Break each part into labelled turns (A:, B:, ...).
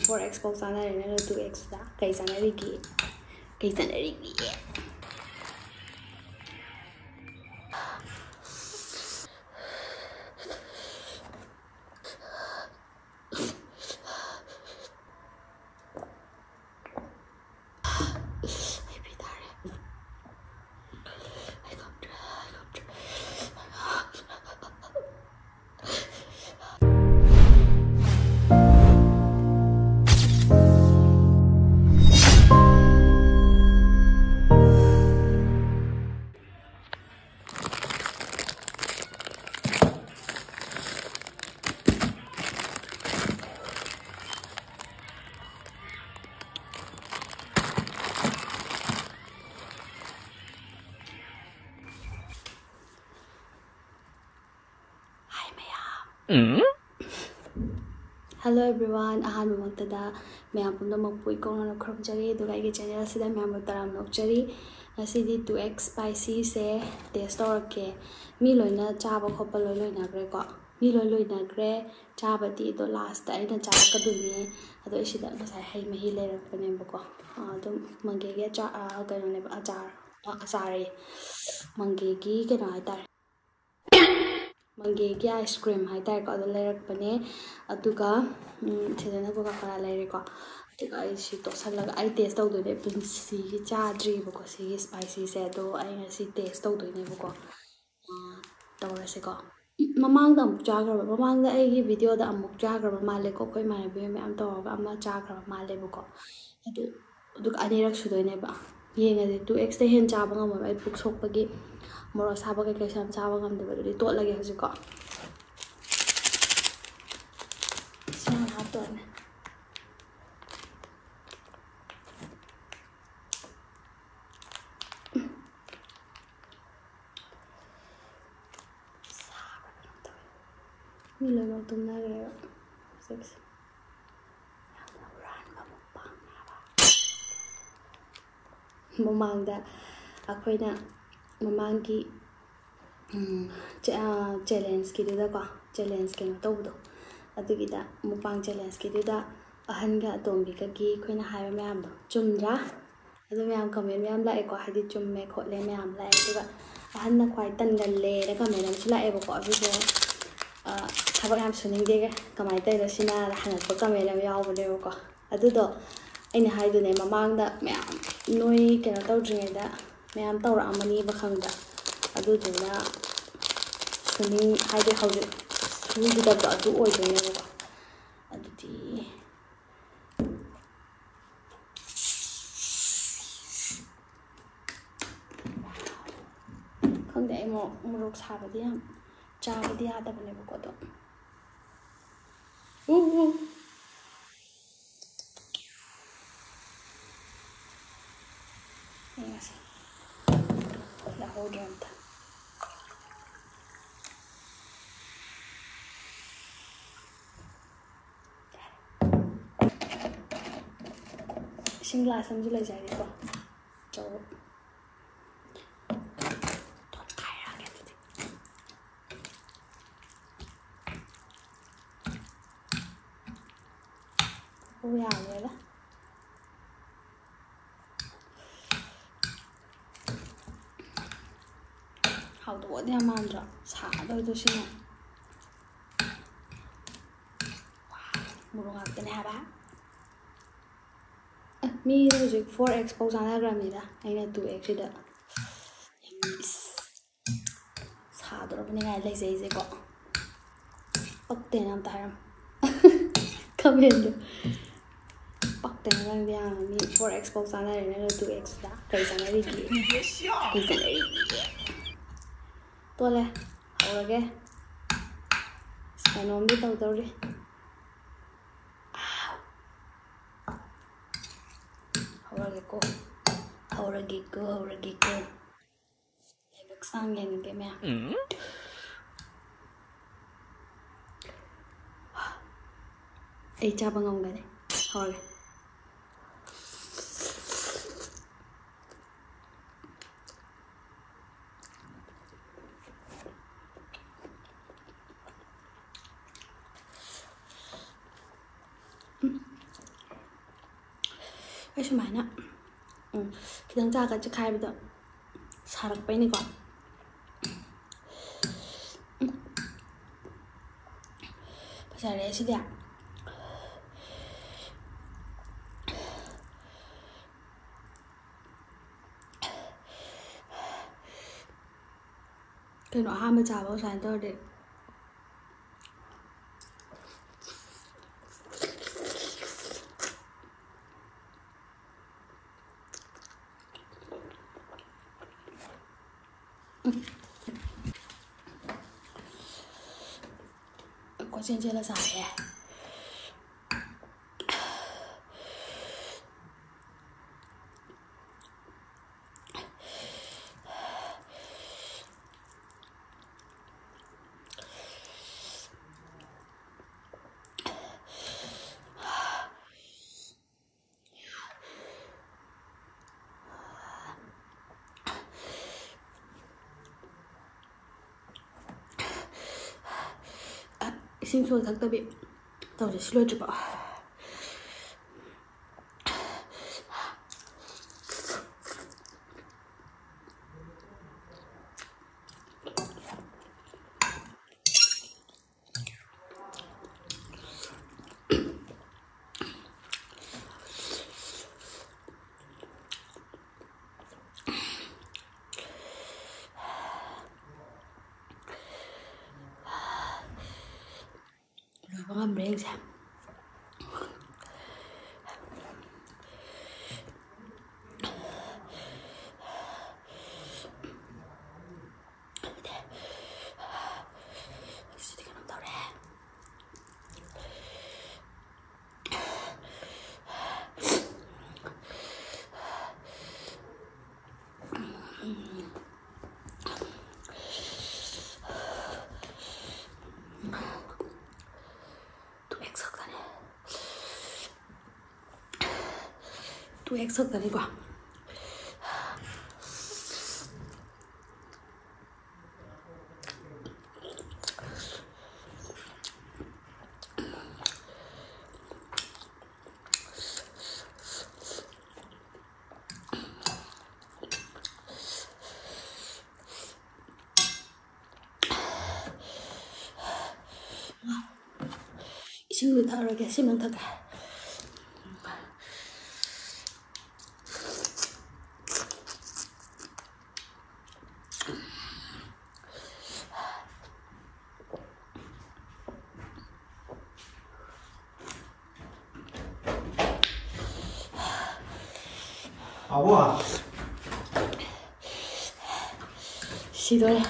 A: 4x ꯐꯥꯎ ꯆꯥꯅꯔꯦ ꯅꯪꯅ 2xꯗ ꯀꯩ ꯆꯥꯅꯔꯤꯒꯦ ꯀꯩ ꯆꯥꯅꯔꯤꯒꯦ Hello everyone, ahanba maktada mayam pumnamakpu ikongna khurumjari aduga aigi channel asida mayambu taram nokjari asidi 2x spicy se taste tawrake mi loina chaba khoppa loinagre ko mi loinagre chabadi do last aina chakaduni ado isida ngasai hai mahi lerakpane bako adum mangege cha kano ne achare mangegi kano haitar Mangegi ice cream haitar ko ado lerakpane aduga sidana Coca-Cola leire ko aduga ai si tosalaga ai taste tawdoine punsi gi chadri bako si spicy se do ai ngasi taste tawdoine bako tawrase ko mamangda amuk chagraba mamangda ai gi video da amuk chagraba male ko koi manabi mayam tawga ama chagraba male bako aduga anirak sudoine ba yengade 2x te hen chaba ngam ai puk sokpagi moro saba kai kai sam chaba ngam de baduri tot lage hajiko Siyang haton Milo mag tumnagre 6 Mamangda akoina mamangki challenge ki duda ko challenge ke tawdo adugida mupang challenge ki duda ahanga atombi ka gi khoina haiba mayam do chumdra adu mayam comment mayam lae ko hadi chumme khotle mayam lae duga ahanna khwai tangalle da comment am sila ebo ko abido thabak yam suningde kamai taida sina hanakpa comment am yawbane ko adudo aina haidune mamangda mayam noi kena tawdringeda mayam tawra amani ba khangda aduduna suning haide haude sugida ba adu oidone ba adudi khangde ai morok sabadi yam chabadi adabane ba ko do Yes. La hold on. Ising glass am julai jari ko. Chaw. Don't kaya get it. Oh yeah, yeah. How do what they amandra? Sado do sino. Wow, murong agtan haba. Me music 4x pau sana gramida. Aina 2x ida. Sado ro bani ngai lai sei ko. Pakte nam taram. Comment. Pakte nam dia me 4x pau sana re 2x da. Kai sana ri ki. Kai sana ri. Tole, haurage. Sanom bi tawdori. Haurage ko. Lebak sang yang ke mea. Ai chaba ngam gane. Haurage. ꯑꯩ ꯁꯨꯃꯥꯏꯅ ꯈꯤꯇꯪ ꯆꯥꯒ ꯆꯈꯥꯏꯕꯗ ꯁꯥꯔꯛꯄꯩꯅꯤꯀꯣ ꯐꯖꯔꯦ ꯁꯤꯗꯤ ꯀꯩꯅꯣ ꯑꯍꯥꯟꯕ ꯆꯥꯕ ꯁꯨꯃꯥꯏꯅ ꯇꯧꯔꯗꯤ ꯀꯣꯏꯆꯦꯟ ꯆꯦꯜꯂ ꯆꯥꯔꯦ 이싱 ꯁꯨ ꯊꯛꯇꯕꯤ ꯇꯧꯁꯦ ꯁꯤ ꯂꯣꯏꯗ꯭ꯔꯤꯕꯣ ꯂꯣꯏꯕ ꯉꯝꯕ꯭ꯔꯥ ꯌꯦꯡꯁꯦ ꯁꯤꯗꯤ ꯀꯩꯅꯣ ꯇꯧꯔꯦ ꯇꯨ ꯑꯦꯛꯁ ꯈꯛꯇꯅꯤꯀꯣ 이싱도 ꯊꯛꯑꯔꯣꯏꯒꯦ ꯁꯤꯃ ꯊꯛꯀꯦ
B: 아부아
A: 시도해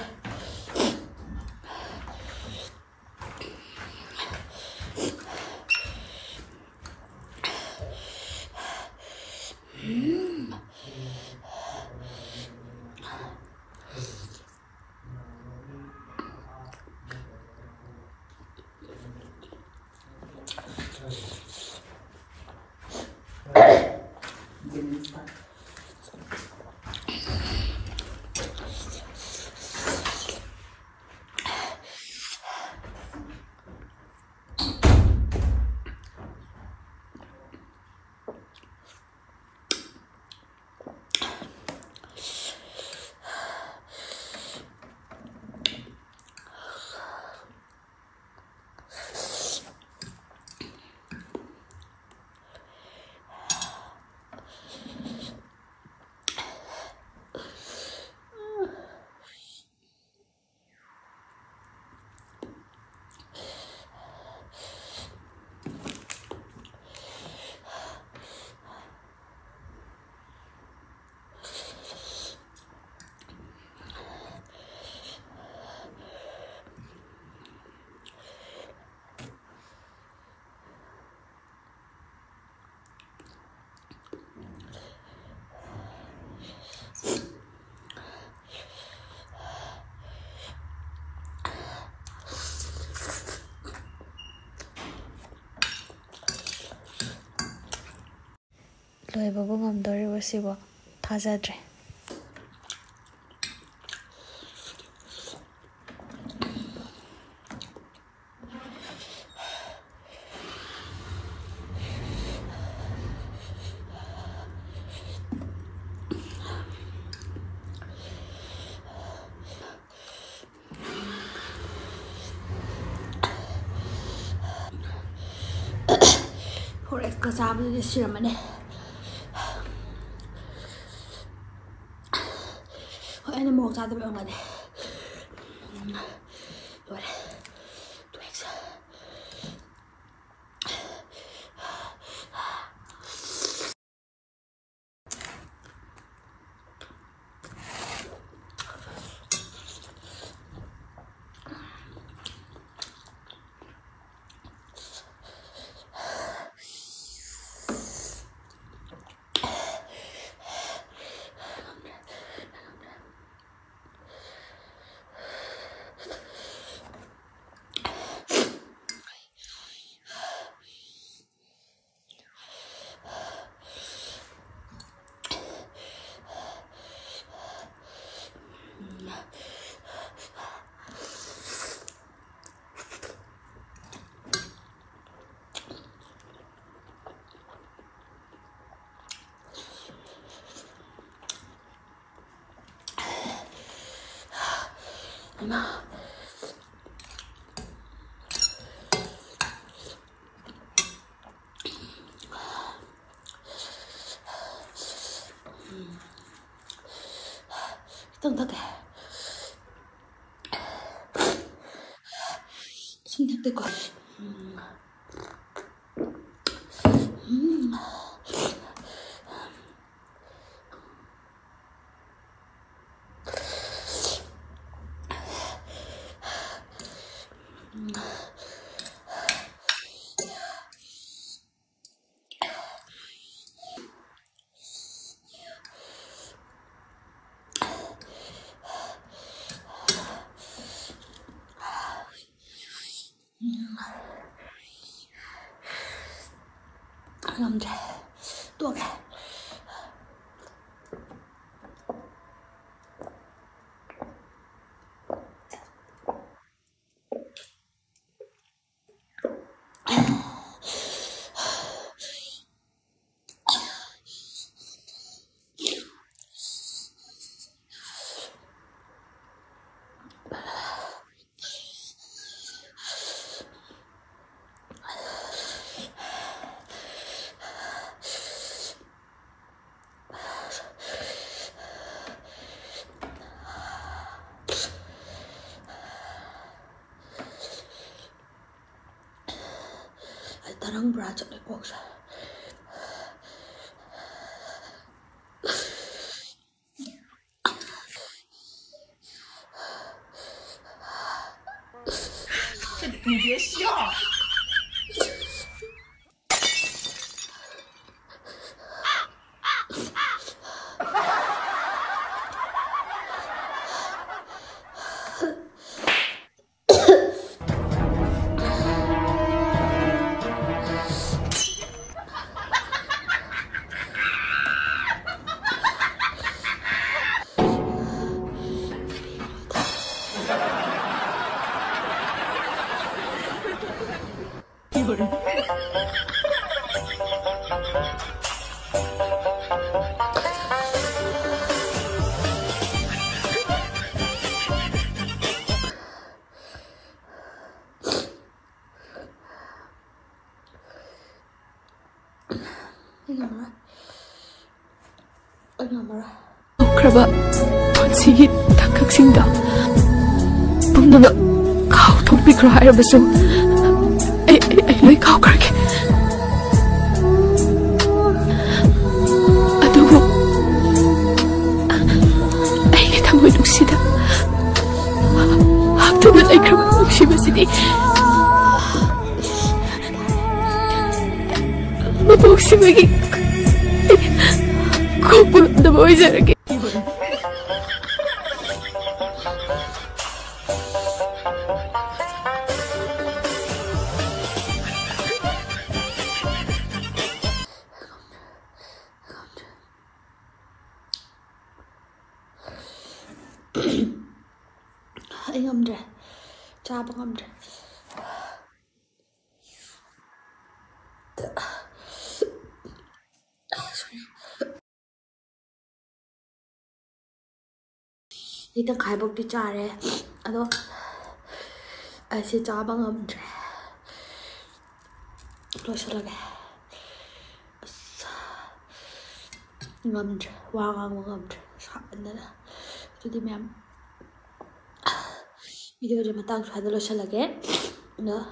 A: ꯂꯣꯏꯕꯕꯨ ꯉꯝꯗꯣꯔꯤꯕ ꯁꯤꯕꯣ ꯊꯥꯖꯗ꯭ꯔꯦ ꯃꯣꯔꯣꯛꯀ ꯆꯥꯕꯗꯨꯗꯤ ꯁꯤꯔꯝꯃꯅꯤ ꯍꯣꯏ ꯑꯩꯅ ꯃꯣꯔꯣꯛ ꯆꯥꯗꯕ ꯑꯣꯏꯔꯝꯒꯅꯤ ꯂꯣꯏꯔꯦ 2x 이마 일단 닦게 숨 닦을 거야 남자 또 해. 다른 브라질 복사.
C: 你别笑。
D: ꯈ꯭ꯔꯕ ꯄꯨꯟꯁꯤꯒꯤ ꯇꯥꯡꯀꯛꯁꯤꯡꯗ ꯄꯨꯝꯅꯃꯛ ꯀꯥꯎꯊꯣꯛꯄꯤꯈ꯭ꯔꯣ ꯍꯥꯏꯔꯕꯁꯨ ꯑꯩ ꯂꯣꯏ ꯀꯥꯎꯈ꯭ꯔꯒꯦ ꯑꯗꯨꯕꯨ ꯑꯩꯒꯤ ꯊꯃꯣꯏ ꯅꯨꯡꯁꯤꯗ ꯍꯥꯞꯇꯨꯅ ꯂꯩꯈ꯭ꯔꯕ ꯅꯨꯡꯁꯤꯕꯁꯤꯗꯤ ꯃꯄꯣꯛꯁꯤꯃꯒꯤ ꯀꯣꯛꯄ ꯉꯝꯗꯕ ꯑꯣꯏꯖꯔꯒꯦ
A: ꯑꯩ ꯉꯝꯗ꯭ꯔꯦ ꯆꯥꯕ ꯉꯝꯗ꯭ꯔꯦ ꯑꯩ ꯇꯪꯈꯥꯏꯐꯥꯎꯗꯤ ꯆꯥꯔꯦ ꯑꯗꯣ ꯑꯩꯁꯦ ꯆꯥꯕ ꯉꯝꯗ꯭ꯔꯦ ꯂꯣꯏꯁꯤꯜꯂꯒꯦ ngâm wow ngang ngâm sợ nên là tôi đi mẹ video cho mà tăng phải được sao là ghét nữa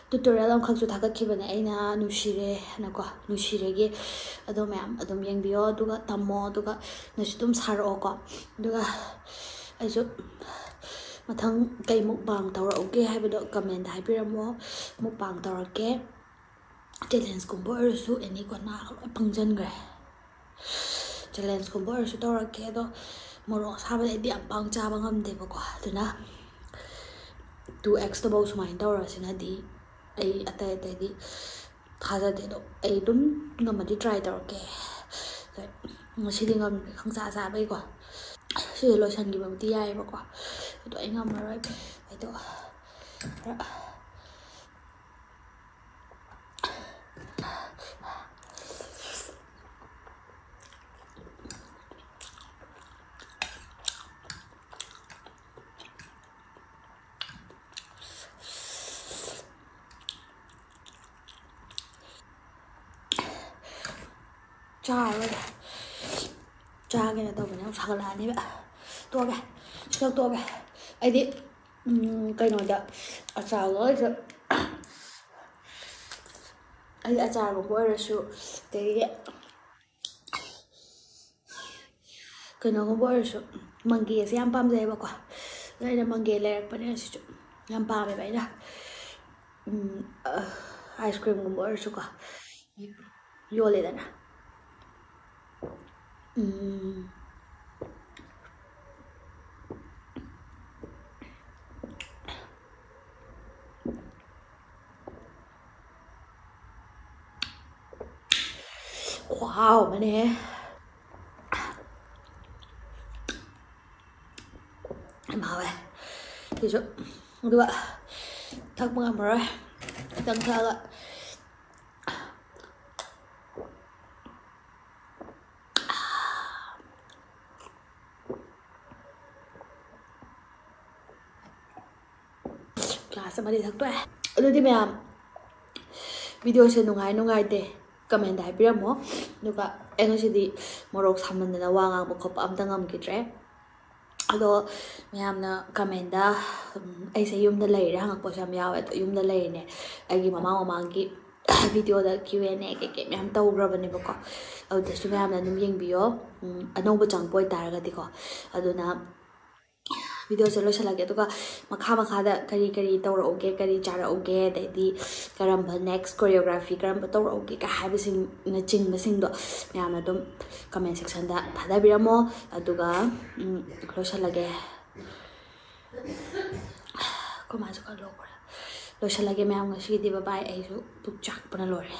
A: tutorial khắc chú thắc khi bên này na nushire na ko nushire ge ado ma'am adom yang bio duga tammo duga na situm saro ko duga aisu mathang kai mukbang tawrauke haibado comment haibiramo mukbang tawrake challenge kumbo arsu any ko na pangjan gre challenge kumbo arsu tawrake do moro sabale di ampang cha bangam de ko tuna 2x to both mind tawra sinadi ai atai di thaja de do ai dum ngamadi try tawrake ngasi ding ngam khang sa sa bai ko si lotion gi bam ti ai ba ko to ai ngam roi ai to cha cái này tao phải nấu sạc lại đi vậy tua cái sao tua cái ấy đi cây nồi chợ chào rồi chứ ấy chào của bố rồi sự cái nó của bố rồi sự măng ghê sẽ ăn pam dây bao quả đây là măng ghê lẹt bên này sự ăn pam vậy đó ice cream của bố rồi sự quả vô lên nè wow mà nè em bảo vậy thì chỗ được ạ thắc mắc rồi tăng thơ ạ class mà đi thắc tuệ rồi thì mẹ video sẽ nungai te comment hai piramo duga engosidi morok samandana wangang bokop amtangam kitre ado mayamna comment da ai se yumda leira hangak po sam yawe to yumda leine agi mamang ki video da Q&A ke mayam tawgrabani bako ado su mayamna num yengbiyo anoba changpoi taragati ko aduna video se loisalage aduga makha da kari tawrauge kari charauge dai karamba next choreography karamba tawrauge ka habising na chingmasing do mayamna dum comment section da phadabiramo aduga loisalage koma jo lo kora loisalage mayam ngasi di bye bye ai su pukchak pana lore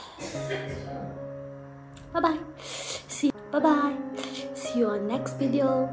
A: bye bye see you on next video.